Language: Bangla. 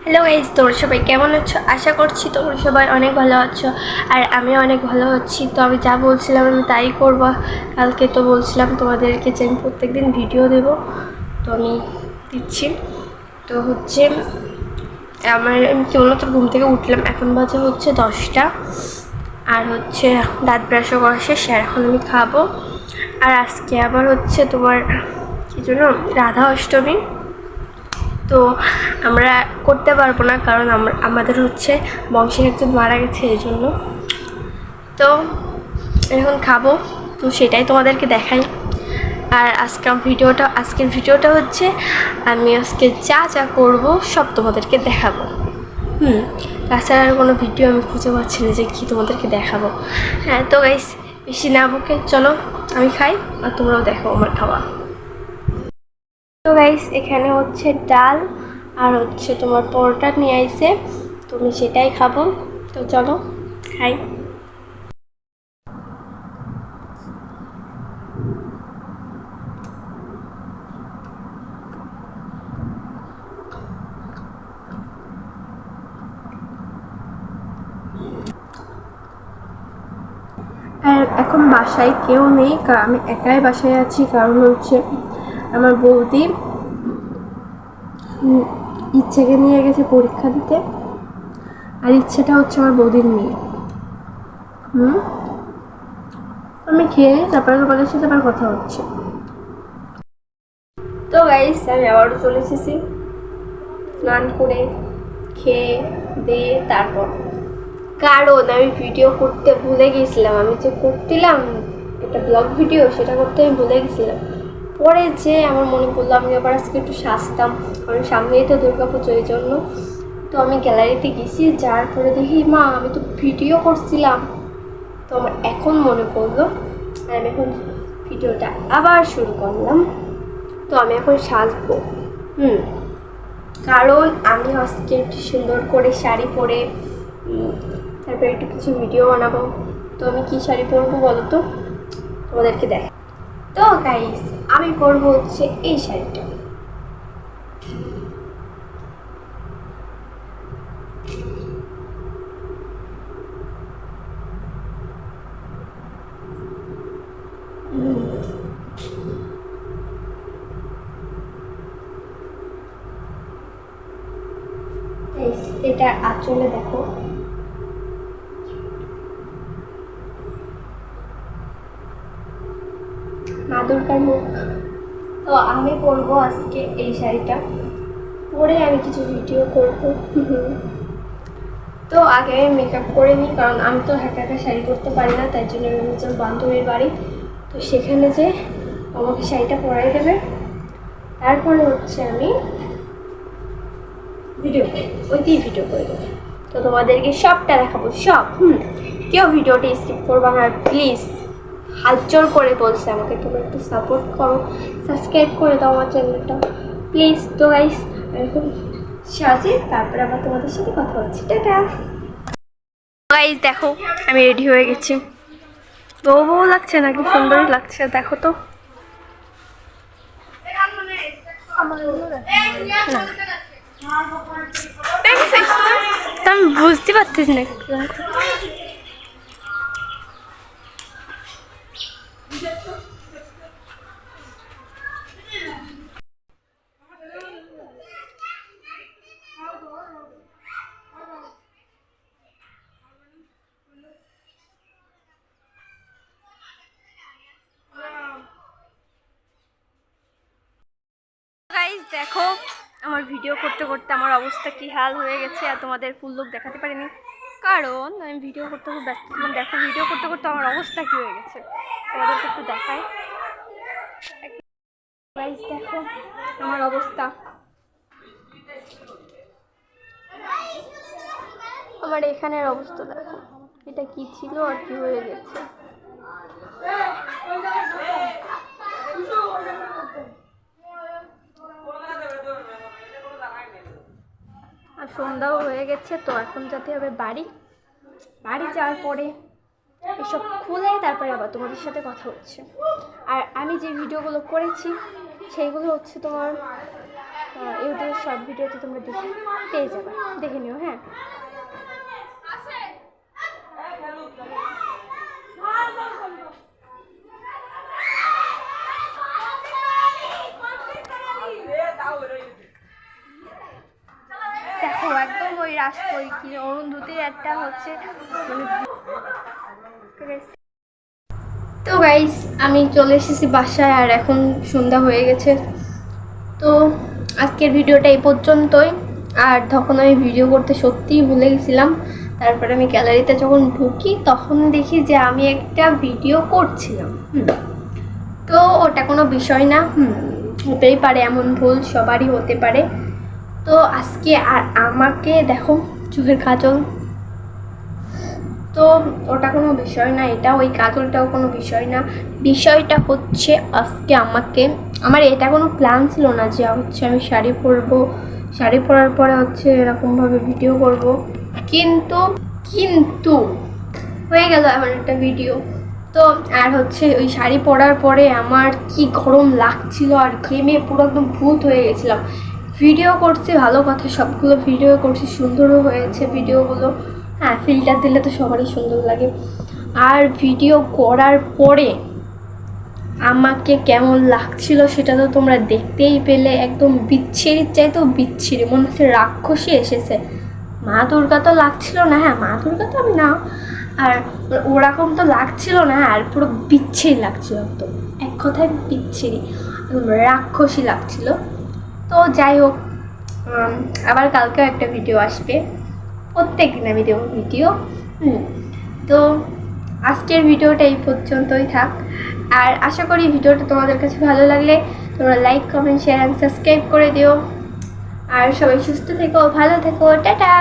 হ্যালো গাইজ, তোমরা সবাই কেমন আছো? আশা করছি তোমরা সবাই অনেক ভালো আছো, আর আমিও অনেক ভালো আছি। তো আমি যা বলছিলাম আমি তাই করবো। কালকে তো বলছিলাম তোমাদেরকে যে আমি প্রত্যেকদিন ভিডিও দেবো, তো আমি দিচ্ছি। তো হচ্ছে আমি কেবলমাত্র ঘুম থেকে উঠলাম, এখন বাজে হচ্ছে 10টা, আর হচ্ছে দাঁত ব্রাশও করা শেষ। আর এখন আমি খাবো। আর আজকে আবার হচ্ছে তোমার কী জন্য রাধা অষ্টমী, তো আমরা করতে পারবো না, কারণ আমাদের হচ্ছে বংশের একজন মারা গেছে, এই জন্য। তো এখন খাবো, তো সেটাই তোমাদেরকে দেখাই। আর আজকের ভিডিওটা হচ্ছে আমি আজকে যা যা করবো সব তোমাদেরকে দেখাবো। তাছাড়া আর কোনো ভিডিও আমি খুঁজে পাচ্ছি না যে কী তোমাদেরকে দেখাবো। হ্যাঁ, তো গাইস বেশি না বকে চলো আমি খাই, আর তোমরাও দেখো আমার খাওয়া। তো গাইস এখানে হচ্ছে ডাল আর হচ্ছে তোমার পরোটা নিয়ে আইছে, তো আমি সেটাই খাবো। তো চলো খাই। আর এখন বাসায় কেউ নেই, কারণ আমি একাই বাসায় আছি, কারণ হচ্ছে আমার বৌদি ইচ্ছেকে নিয়ে গেছে পরীক্ষা দিতে, আর ইচ্ছেটা হচ্ছে আমার বৌদির মেয়ে। আমি খেয়ে নিই, তারপরে তোমাদের সাথে আবার কথা হচ্ছে। তো গাইস আমি আবারও চলে এসেছি, স্নান করে খেয়ে দিয়ে তারপর, কারণ আমি ভিডিও করতে ভুলে গেছিলাম। আমি যে করছিলাম একটা ব্লগ ভিডিও, সেটা করতে আমি ভুলে গেছিলাম। পরে যে আমার মনে পড়লো আমি আবার আজকে একটু সাজতাম, কারণ সামনেই তো দুর্গাপুজো, এই জন্য। তো আমি গ্যালারিতে গেছি, যার পরে দেখি মা আমি তো ভিডিও করছিলাম। তো আমার এখন মনে পড়লো, আর আমি এখন ভিডিওটা আবার শুরু করলাম। তো আমি এখন সাজবো, কারণ আমি আজকে একটু সুন্দর করে শাড়ি পরে তারপরে একটু কিছু ভিডিও বানাবো। তো আমি কি শাড়ি পরবো বলো তো, তোমাদেরকে দেখ। তো গাইস আমি পরবো হচ্ছে এই শাড়িটা। এটা আঁচলে দেখো, মা দুর্গার মুখ। তো আমি পরবো আজকে এই শাড়িটা, পরে আমি কিছু ভিডিও করবো। তো আগে আমি মেকআপ করে নিই, কারণ আমি তো একা একা শাড়ি পরতে পারি না, তাই জন্য আমি হচ্ছে বান্ধবীর বাড়ি, তো সেখানে যে আমাকে শাড়িটা পরাই দেবে, তারপরে হচ্ছে আমি ভিডিও ভিডিও করে দেবো। তো তোমাদেরকে সবটা দেখাবো, সব। কেউ ভিডিওটি স্কিপ করবা না, প্লিজ হাত জোর করে বলছে আমাকে, তোমরা একটু সাপোর্ট করো, সাবস্ক্রাইব করে দাও আমার চ্যানেলটা প্লিজ। তো গাইস এখন সাজে, তারপরে আবার তোমাদের সাথে কথা হচ্ছে। টাটা গাইস, দেখো আমি রেডি হয়ে গেছি। বউ বউ লাগছে নাকি সুন্দরই লাগছে, দেখো তো। আমি বুঝতে পারতেছি না। গাইস দেখো আমার ভিডিও করতে করতে আমার অবস্থা কি হাল হয়ে গেছে, আর তোমাদের ফুল লুক দেখাতে পারিনি, কারণ আমি ভিডিও করতে খুব ব্যস্ত ছিলাম। দেখো ভিডিও করতে করতে আমার অবস্থা কি হয়ে গেছে, তোমাদেরকে একটু দেখাই। গাইস দেখো আমার অবস্থা, আমার এখানের অবস্থা দেখো, এটা কি ছিল আর কি হয়ে গেছে। আর সন্ধ্যাও হয়ে গেছে, তো এখন যেতে হবে বাড়ি যাওয়ার পরে এসব খুলে তারপরে আবার তোমাদের সাথে কথা হচ্ছে। আর আমি যে ভিডিওগুলো করেছি সেইগুলো হচ্ছে তোমার ইউটিউবের শর্ট ভিডিওতে তোমরা দেখে পেয়ে যাবে, দেখে নিও। হ্যাঁ, দেখো একদম ওই রাজকই কি অরুন্ধতির একটা হচ্ছে মানে। তো গাইস আমি চলে এসেছি বাসায়, আর এখন সন্ধ্যা হয়ে গেছে। তো আজকের ভিডিওটা এই পর্যন্তই। আর তখন আমি ভিডিও করতে সত্যিই ভুলে গেছিলাম। তারপরে আমি গ্যালারিতে যখন ঢুকি তখন দেখি যে আমি একটা ভিডিও করছিলাম। তো ওটা কোনো বিষয় না, হতেই পারে, এমন ভুল সবারই হতে পারে। তো আজকে আর আমাকে দেখো চোখের কাজল, তো ওটা কোনো বিষয় না, এটা ওই কাজলটাও কোনো বিষয় না। বিষয়টা হচ্ছে আজকে আমার এটা কোনো প্ল্যান ছিল না যে হচ্ছে আমি শাড়ি পরবো, শাড়ি পরার পরে হচ্ছে এরকমভাবে ভিডিও করব, কিন্তু হয়ে গেল এমন একটা ভিডিও। তো আর হচ্ছে ওই শাড়ি পরার পরে আমার কি গরম লাগছিল, আর ঘেমে পুরো একদম ভূত হয়ে গেছিলাম। ভিডিও করছি ভালো কথা, সবগুলো ভিডিও করছি, সুন্দরও হয়েছে ভিডিওগুলো। হ্যাঁ, ফিল্টার দিলে তো সবারই সুন্দর লাগে। আর ভিডিও করার পরে আমাকে কেমন লাগছিল সেটা তো তোমরা দেখতেই পেলে। একদম বিচ্ছিরির চাইতেও বিচ্ছিরি, মনে হচ্ছে রাক্ষসী এসেছে। মা দুর্গা তো লাগছিল না, হ্যাঁ মা দুর্গা তো আমি না, আর ওরকম তো লাগছিল না, আর পুরো বিচ্ছিরি লাগছিল, একদম এক কথায় বিচ্ছিরি, একদম রাক্ষসী লাগছিল। তো যাই হোক, আবার কালকেও একটা ভিডিও আসবে, প্রত্যেক দিন আমি দেবো ভিডিও। তো আজকের ভিডিওটা এই পর্যন্তই থাক। আর আশা করি ভিডিওটা তোমাদের কাছে ভালো লাগলে তোমরা like, comment, share and subscribe করে দিও। আর সবাই সুস্থ থেকো, ভালো থেকো, টাটা।